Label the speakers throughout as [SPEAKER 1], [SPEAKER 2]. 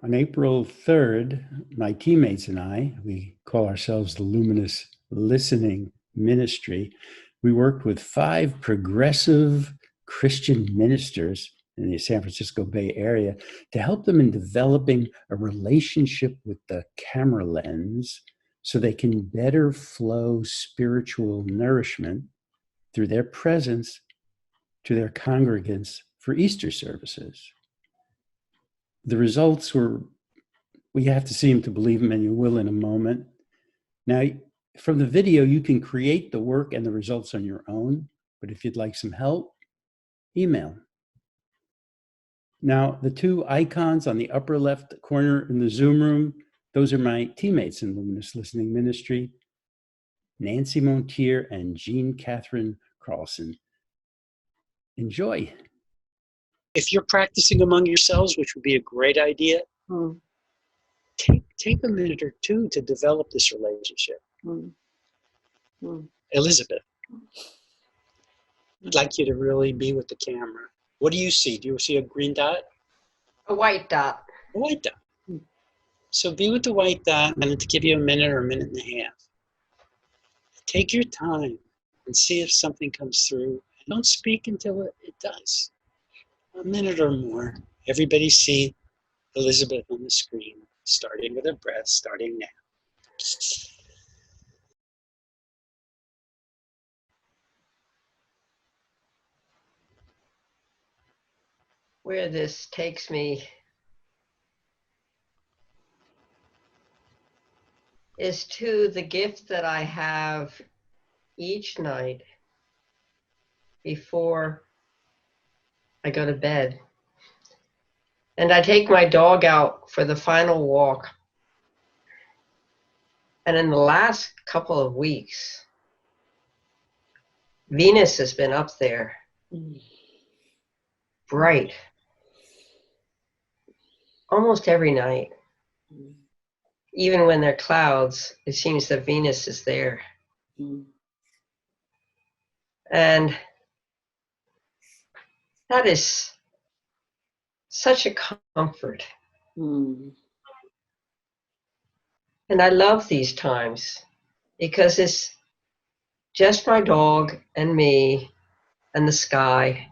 [SPEAKER 1] On April 3rd, my teammates and I, we call ourselves the Luminous Listening Ministry, we worked with 5 progressive Christian ministers in the San Francisco Bay Area to help them in developing a relationship with the camera lens so they can better flow spiritual nourishment through their presence to their congregants for Easter services. The results were, we have to see them to believe them, and you will in a moment. Now, from the video, you can create the work and the results on your own, but if you'd like some help, email. Now, the 2 icons on the upper left corner in the Zoom room, those are my teammates in Luminous Listening Ministry, Nancy Montier and Jean Catherine Carlson. Enjoy.
[SPEAKER 2] If you're practicing among yourselves, which would be a great idea, take a minute or 2 to develop this relationship. Elizabeth, I'd like you to really be with the camera. What do you see? Do you see a green dot?
[SPEAKER 3] A white dot.
[SPEAKER 2] A white dot. So be with the white dot. I'm going to give you a minute or a minute and a half. Take your time and see if something comes through. Don't speak until it does. A minute or more. Everybody see Elizabeth on the screen, starting with her breath, starting now.
[SPEAKER 3] Where this takes me is to the gift that I have each night before I go to bed. And I take my dog out for the final walk. And in the last couple of weeks, Venus has been up there, bright, almost every night. Even when there are clouds, it seems that Venus is there. And that is such a comfort. And I love these times because it's just my dog and me and the sky.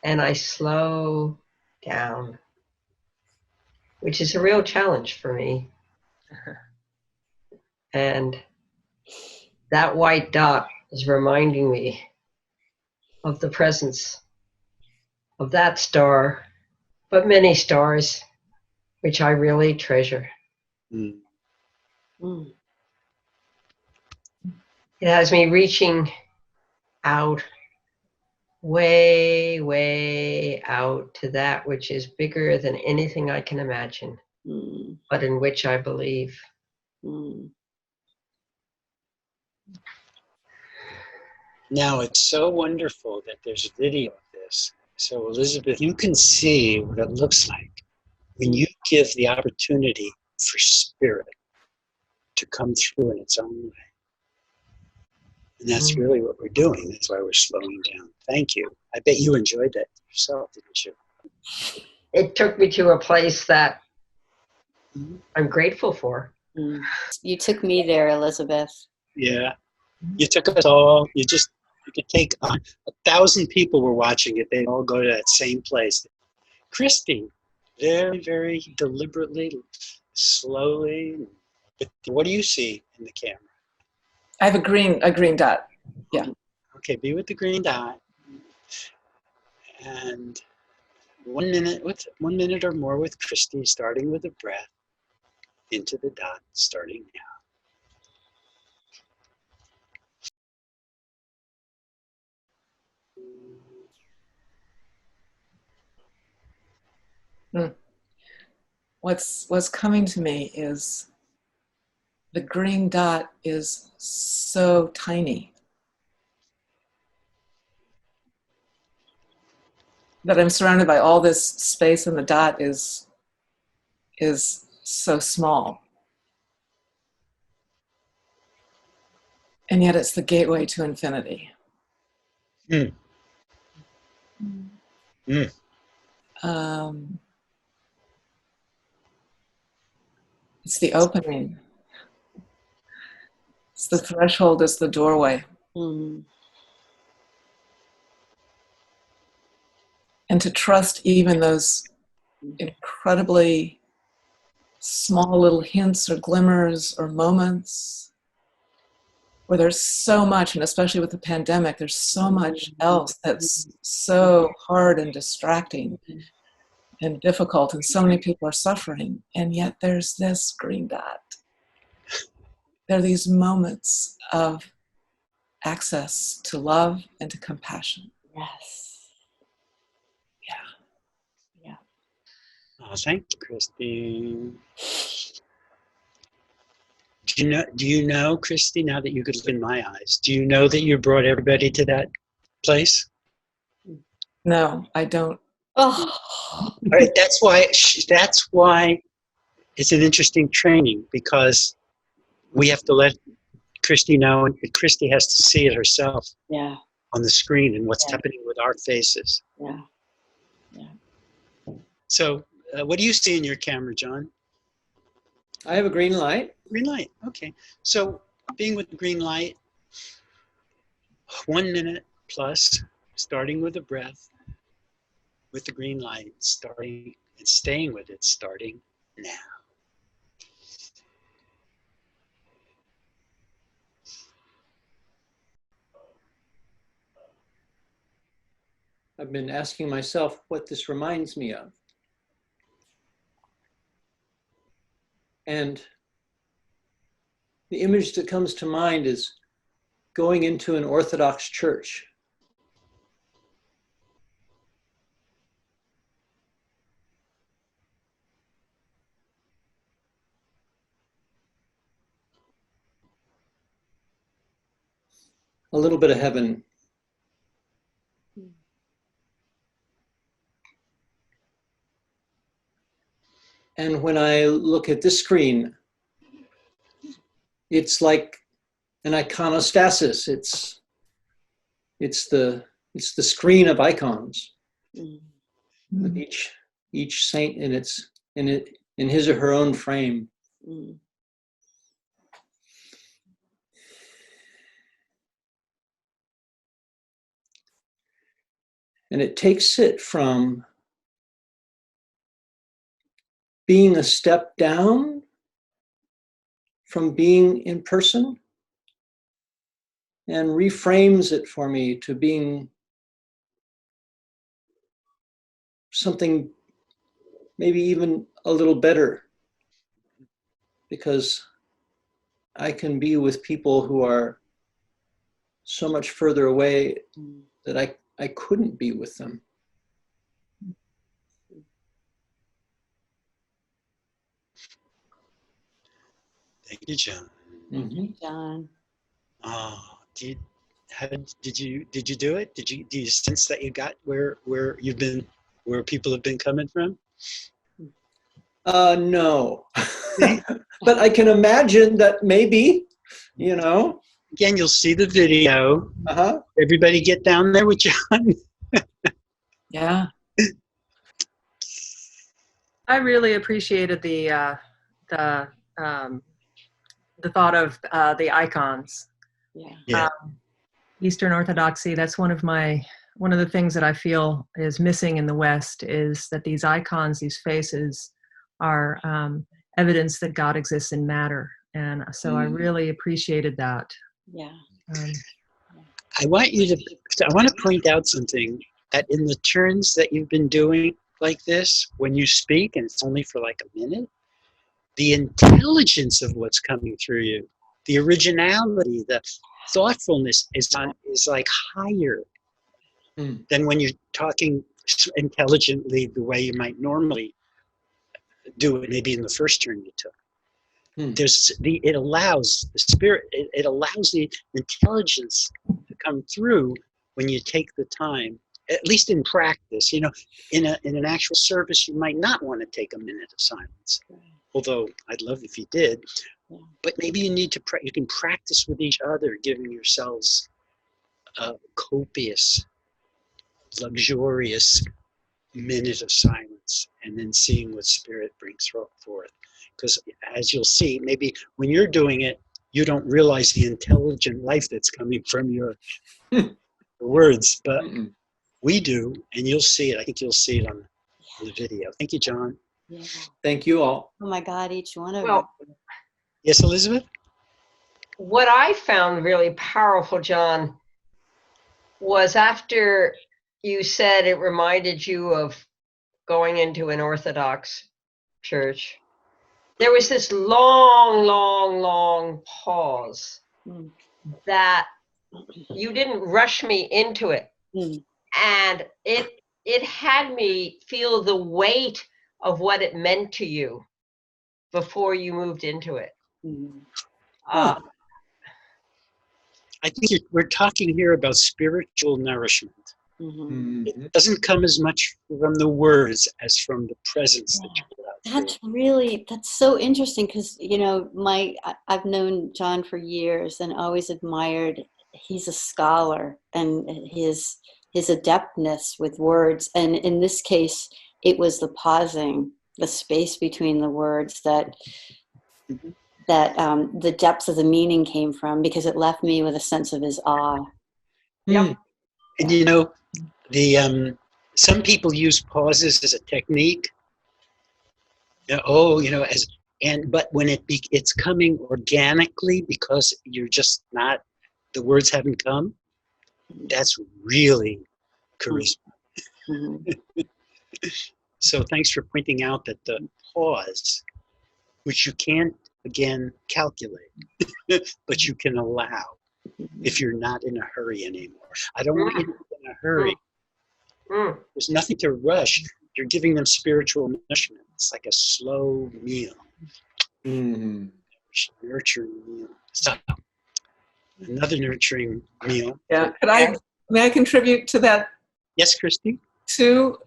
[SPEAKER 3] And I slow down, which is a real challenge for me. And that white dot is reminding me of the presence of that star, but many stars, which I really treasure. It has me reaching out, way, way out to that which is bigger than anything I can imagine, but in which I believe.
[SPEAKER 2] Now, it's so wonderful that there's a video of this. So, Elizabeth, you can see what it looks like when you give the opportunity for spirit to come through in its own way. And that's really what we're doing. That's why we're slowing down. Thank you. I bet you enjoyed that yourself, didn't you?
[SPEAKER 3] It took me to a place that I'm grateful for.
[SPEAKER 4] You took me there, Elizabeth.
[SPEAKER 2] Yeah. You took us all. You could take 1,000 people were watching it. They'd all go to that same place. Christy, very, very deliberately, slowly. What do you see in the camera?
[SPEAKER 5] I have a green dot. Yeah.
[SPEAKER 2] Okay, be with the green dot. And 1 minute or more with Christy, starting with a breath into the dot, starting now.
[SPEAKER 5] What's coming to me is the green dot is so tiny that I'm surrounded by all this space, and the dot is so small. And yet it's the gateway to infinity. It's the opening. It's the threshold, it's the doorway.
[SPEAKER 4] Mm.
[SPEAKER 5] And to trust even those incredibly small little hints or glimmers or moments where there's so much, and especially with the pandemic, there's so much else that's so hard and distracting and difficult, and so many people are suffering, and yet there's this green dot. There are these moments of access to love and to compassion.
[SPEAKER 4] Yes.
[SPEAKER 5] Yeah.
[SPEAKER 4] Yeah.
[SPEAKER 2] Oh, thank you, Christy. Do you know, Christy, now that you could look in my eyes, do you know that you brought everybody to that place?
[SPEAKER 5] No, I don't.
[SPEAKER 4] Oh.
[SPEAKER 2] All right, that's why it's an interesting training, because we have to let Christy know, and Christy has to see it herself
[SPEAKER 4] Yeah.
[SPEAKER 2] on the screen and what's
[SPEAKER 4] Yeah.
[SPEAKER 2] happening with our faces.
[SPEAKER 4] Yeah.
[SPEAKER 2] So, what do you see in your camera, John?
[SPEAKER 6] I have a green light.
[SPEAKER 2] Green light. Okay. So, being with the green light, 1 minute plus, starting with a breath, with the green light, starting and staying with it, starting now.
[SPEAKER 6] I've been asking myself what this reminds me of. And the image that comes to mind is going into an Orthodox church. A little bit of heaven. And when I look at this screen, it's like an iconostasis. It's the screen of icons.
[SPEAKER 4] Mm.
[SPEAKER 6] With each saint in his or her own frame.
[SPEAKER 4] Mm.
[SPEAKER 6] And it takes it from being a step down from being in person and reframes it for me to being something maybe even a little better, because I can be with people who are so much further away that I couldn't be with them.
[SPEAKER 2] Thank you, John.
[SPEAKER 6] Mm-hmm.
[SPEAKER 4] John.
[SPEAKER 2] Oh, did you do it? Do you sense that you got where people have been coming from?
[SPEAKER 6] No, but I can imagine that maybe,
[SPEAKER 2] Again, you'll see the video.
[SPEAKER 6] Uh-huh.
[SPEAKER 2] Everybody get down there with John.
[SPEAKER 5] Yeah.
[SPEAKER 7] I really appreciated the thought of the icons.
[SPEAKER 4] Yeah.
[SPEAKER 2] Yeah.
[SPEAKER 7] Eastern Orthodoxy. That's one of the things that I feel is missing in the West, is that these icons, these faces, are evidence that God exists in matter, and so I really appreciated that.
[SPEAKER 4] Yeah.
[SPEAKER 2] I want to point out something, that in the turns that you've been doing like this, when you speak, and it's only for like a minute, the intelligence of what's coming through you, the originality, the thoughtfulness is like higher than when you're talking intelligently the way you might normally do it, maybe in the first turn you took. It allows the spirit, it allows the intelligence to come through when you take the time, at least in practice. In an actual service, you might not want to take a minute of silence, although I'd love if you did. But maybe you need to you can practice with each other, giving yourselves a copious, luxurious minute of silence, and then seeing what spirit brings forth. Because as you'll see, maybe when you're doing it, you don't realize the intelligent life that's coming from your words, but we do, and you'll see it. I think you'll see it on the video. Thank you, John.
[SPEAKER 4] Yeah.
[SPEAKER 6] Thank you all.
[SPEAKER 4] Oh my God, each one of
[SPEAKER 3] Well,
[SPEAKER 4] you.
[SPEAKER 2] Yes, Elizabeth?
[SPEAKER 3] what I found really powerful, John, was after you said it reminded you of going into an Orthodox church, there was this long, long, long pause
[SPEAKER 4] Mm.
[SPEAKER 3] that you didn't rush me into it.
[SPEAKER 4] Mm.
[SPEAKER 3] And it had me feel the weight of what it meant to you before you moved into it.
[SPEAKER 4] Mm.
[SPEAKER 3] Uh,
[SPEAKER 2] I think we're talking here about spiritual nourishment.
[SPEAKER 4] Mhm.
[SPEAKER 2] It doesn't come as much from the words as from the presence that you put out.
[SPEAKER 4] That's so interesting because, you know, I've known John for years and always admired, he's a scholar and his adeptness with words. And in this case, it was the pausing, the space between the words that the depth of the meaning came from, because it left me with a sense of his awe.
[SPEAKER 3] Yep.
[SPEAKER 2] And you know, the some people use pauses as a technique. But when it's coming organically because you're just not, the words haven't come. That's really charisma.
[SPEAKER 4] Mm-hmm.
[SPEAKER 2] So thanks for pointing out that the pause, which you can't again calculate, but you can allow if you're not in a hurry anymore. I don't want you to be in a hurry. There's nothing to rush. You're giving them spiritual nourishment. It's like a slow meal. Nurturing meal. So, another nurturing meal.
[SPEAKER 5] Yeah. May I contribute to that
[SPEAKER 2] Yes, Christy?
[SPEAKER 5] too?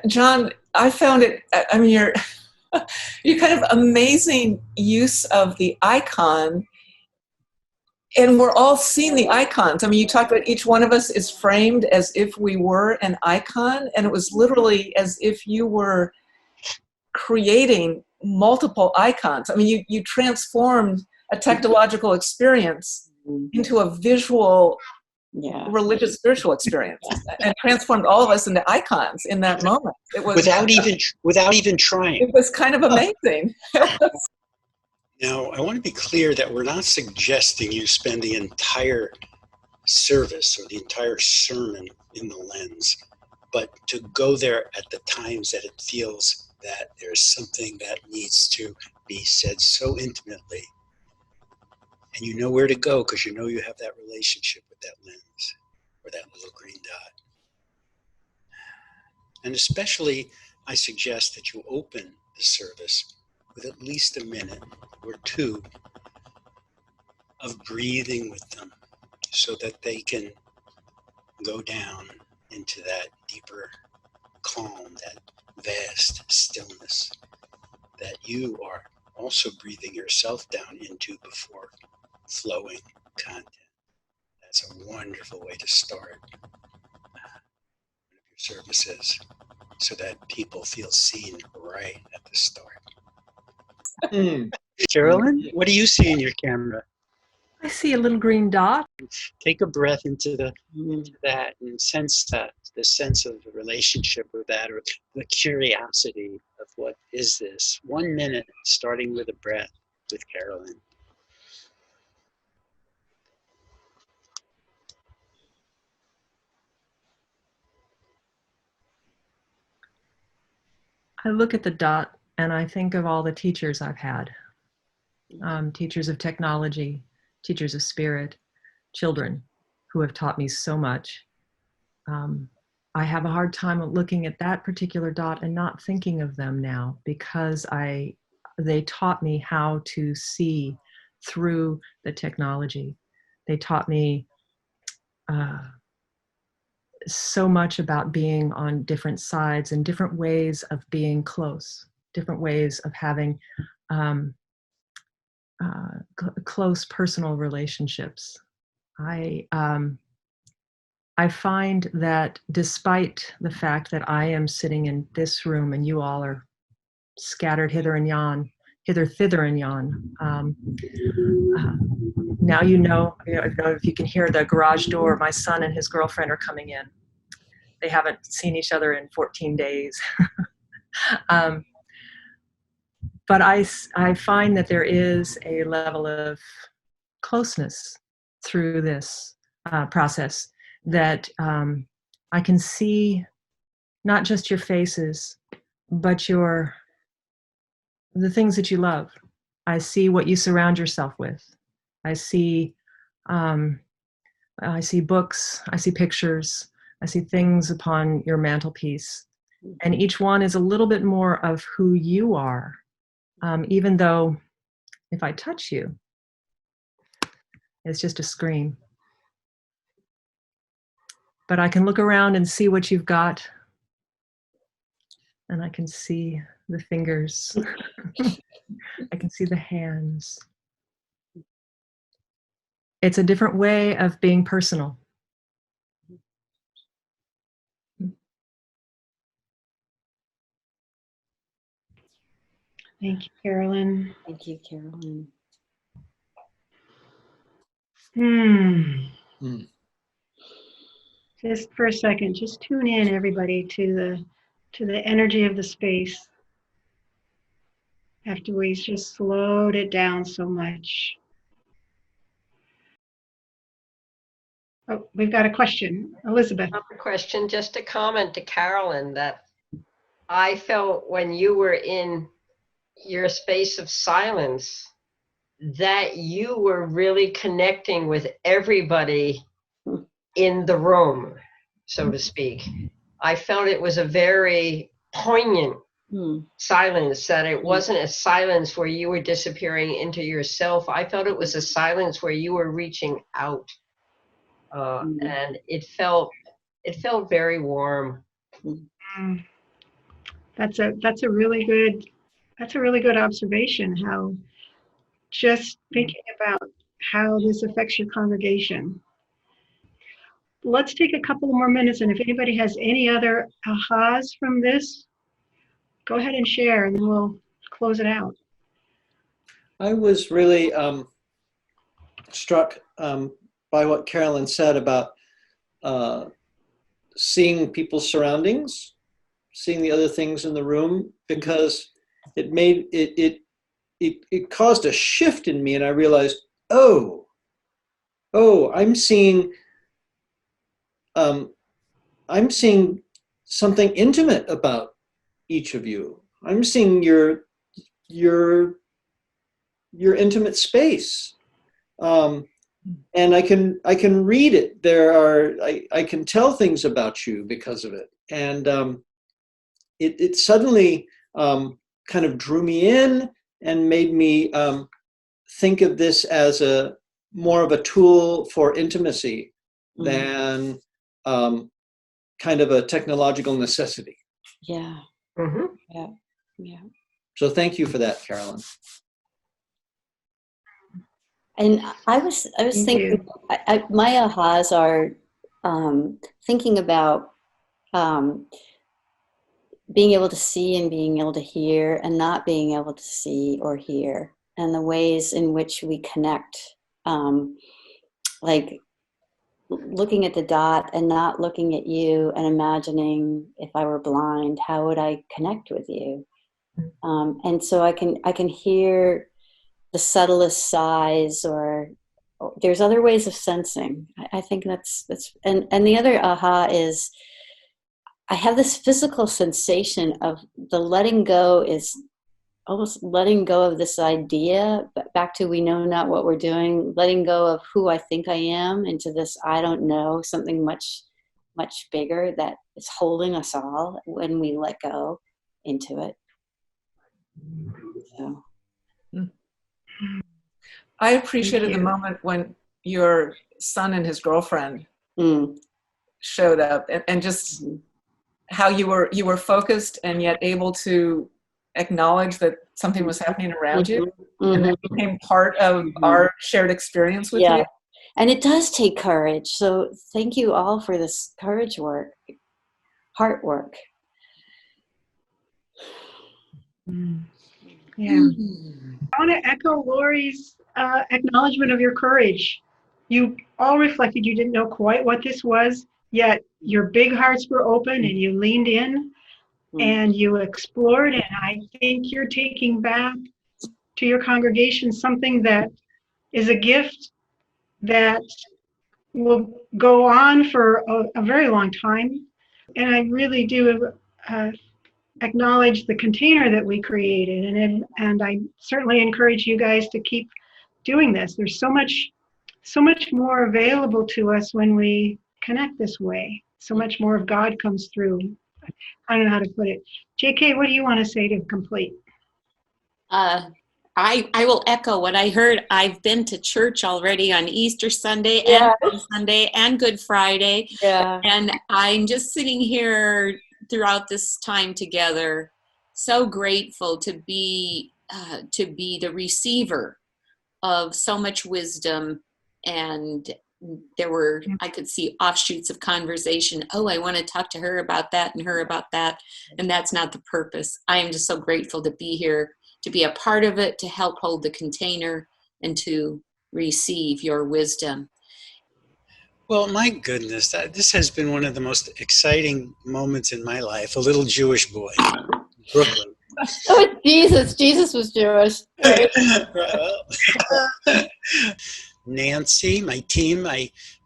[SPEAKER 5] John, I found it, I mean, your kind of amazing use of the icon. And we're all seeing the icons. I mean, you talk about each one of us is framed as if we were an icon, and it was literally as if you were creating multiple icons. I mean, you transformed a technological experience into a visual, religious, spiritual experience, and transformed all of us into icons in that moment. It was
[SPEAKER 2] without even trying.
[SPEAKER 5] It was kind of amazing.
[SPEAKER 2] Now, I want to be clear that we're not suggesting you spend the entire service or the entire sermon in the lens, but to go there at the times that it feels that there's something that needs to be said so intimately. And you know where to go because you know you have that relationship with that lens or that little green dot. And especially, I suggest that you open the service with at least a minute or two of breathing with them so that they can go down into that deeper calm, that vast stillness that you are also breathing yourself down into before flowing content. That's a wonderful way to start one of your services so that people feel seen right at the start. Carolyn, what do you see in your camera?
[SPEAKER 7] I see a little green dot.
[SPEAKER 2] Take a breath into that and sense that, the sense of the relationship with that, or the curiosity of what is this. 1 minute, starting with a breath with Carolyn.
[SPEAKER 7] I look at the dot and I think of all the teachers I've had, teachers of technology, teachers of spirit, children who have taught me so much. I have a hard time looking at that particular dot and not thinking of them now, because they taught me how to see through the technology. They taught me so much about being on different sides and different ways of being close, different ways of having close personal relationships. I find that despite the fact that I am sitting in this room and you all are scattered hither and hither, thither, and yon. Now you know, I don't know if you can hear the garage door. My son and his girlfriend are coming in. They haven't seen each other in 14 days. But I find that there is a level of closeness through this process that I can see not just your faces, but the things that you love. I see what you surround yourself with. I see books, I see pictures, I see things upon your mantelpiece. And each one is a little bit more of who you are, even though if I touch you, it's just a screen. But I can look around and see what you've got. And I can see the fingers. I can see the hands. It's a different way of being personal.
[SPEAKER 8] Thank you, Carolyn.
[SPEAKER 4] Thank you, Carolyn.
[SPEAKER 8] Just for a second, just tune in, everybody, to the energy of the space after we just slowed it down so much. Oh, we've got a question. Elizabeth.
[SPEAKER 3] Not a question, just a comment to Carolyn that I felt when you were in your space of silence that you were really connecting with everybody in the room, so to speak. I felt it was a very poignant silence, that it wasn't a silence where you were disappearing into yourself. I felt it was a silence where you were reaching out. And it felt very warm.
[SPEAKER 8] That's a really good observation, how just thinking about how this affects your congregation. Let's take a couple more minutes, and if anybody has any other ahas from this, go ahead and share, and then we'll close it out.
[SPEAKER 6] I was really struck by what Carolyn said about seeing people's surroundings, seeing the other things in the room, because it made it caused a shift in me, and I realized, oh, I'm seeing something intimate about each of you. I'm seeing your intimate space. And I can read it. I can tell things about you because of it. And it suddenly kind of drew me in and made me think of this as more of a tool for intimacy than kind of a technological necessity.
[SPEAKER 4] Yeah. Yeah.
[SPEAKER 6] So thank you for that, Carolyn.
[SPEAKER 4] And I was thinking, my ahas are thinking about being able to see and being able to hear and not being able to see or hear, and the ways in which we connect, like looking at the dot and not looking at you and imagining, if I were blind, how would I connect with you? And so I can hear the subtlest sighs, or there's other ways of sensing. I think that's and the other aha is I have this physical sensation of the letting go, is almost letting go of this idea, but back to we know not what we're doing, letting go of who I think I am into this I don't know, something much, much bigger that is holding us all when we let go into it. So.
[SPEAKER 5] I appreciated the moment when your son and his girlfriend showed up, and just how you were focused and yet able to acknowledge that something was happening around you, and that became part of our shared experience with you.
[SPEAKER 4] And it does take courage. So thank you all for this courage work, heart work.
[SPEAKER 8] Yeah.
[SPEAKER 5] Mm.
[SPEAKER 8] I want to echo Lori's acknowledgement of your courage. You all reflected you didn't know quite what this was, yet your big hearts were open and you leaned in and you explored. And I think you're taking back to your congregation something that is a gift that will go on for a very long time. And I really do acknowledge the container that we created. And I certainly encourage you guys to keep doing this. There's so much more available to us when we connect this way. So much more of God comes through. I don't know how to put it. JK, what do you want to say to complete?
[SPEAKER 9] I will echo what I heard. I've been to church already on Easter Sunday and Palm Sunday and Good Friday.
[SPEAKER 4] Yeah.
[SPEAKER 9] And I'm just sitting here throughout this time together, so grateful to be the receiver of so much wisdom. And I could see offshoots of conversation. Oh, I want to talk to her about that and her about that. And that's not the purpose. I am just so grateful to be here, to be a part of it, to help hold the container, and to receive your wisdom.
[SPEAKER 2] Well, my goodness, this has been one of the most exciting moments in my life. A little Jewish boy, Brooklyn.
[SPEAKER 4] Oh, it's Jesus. Jesus was Jewish. Right?
[SPEAKER 2] Nancy, my team,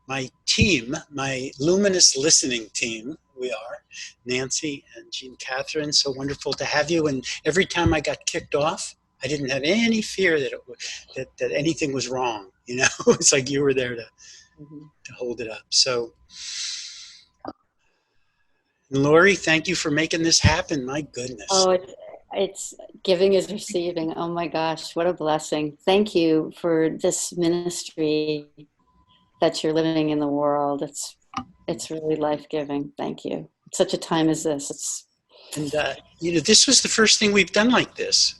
[SPEAKER 2] my luminous listening team, we are. Nancy and Jean Catherine, so wonderful to have you. And every time I got kicked off, I didn't have any fear that anything was wrong. You know, it's like you were there to hold it up. So, Lori, thank you for making this happen. My goodness.
[SPEAKER 4] Oh, it's giving is receiving. Oh my gosh, what a blessing. Thank you for this ministry that you're living in the world. It's really life-giving. Thank you. Such a time as this.
[SPEAKER 2] And this was the first thing we've done like this.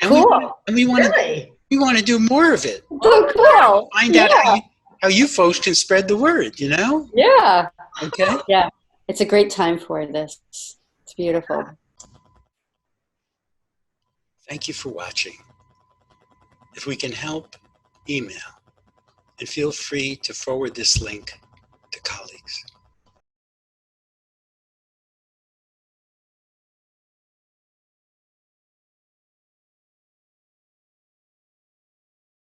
[SPEAKER 2] And
[SPEAKER 4] Cool.
[SPEAKER 2] we want to do more of it.
[SPEAKER 4] Oh, cool.
[SPEAKER 2] Find out how you folks can spread the word,
[SPEAKER 4] Yeah.
[SPEAKER 2] Okay.
[SPEAKER 4] Yeah. It's a great time for this. It's beautiful.
[SPEAKER 2] Thank you for watching. If we can help, email. And feel free to forward this link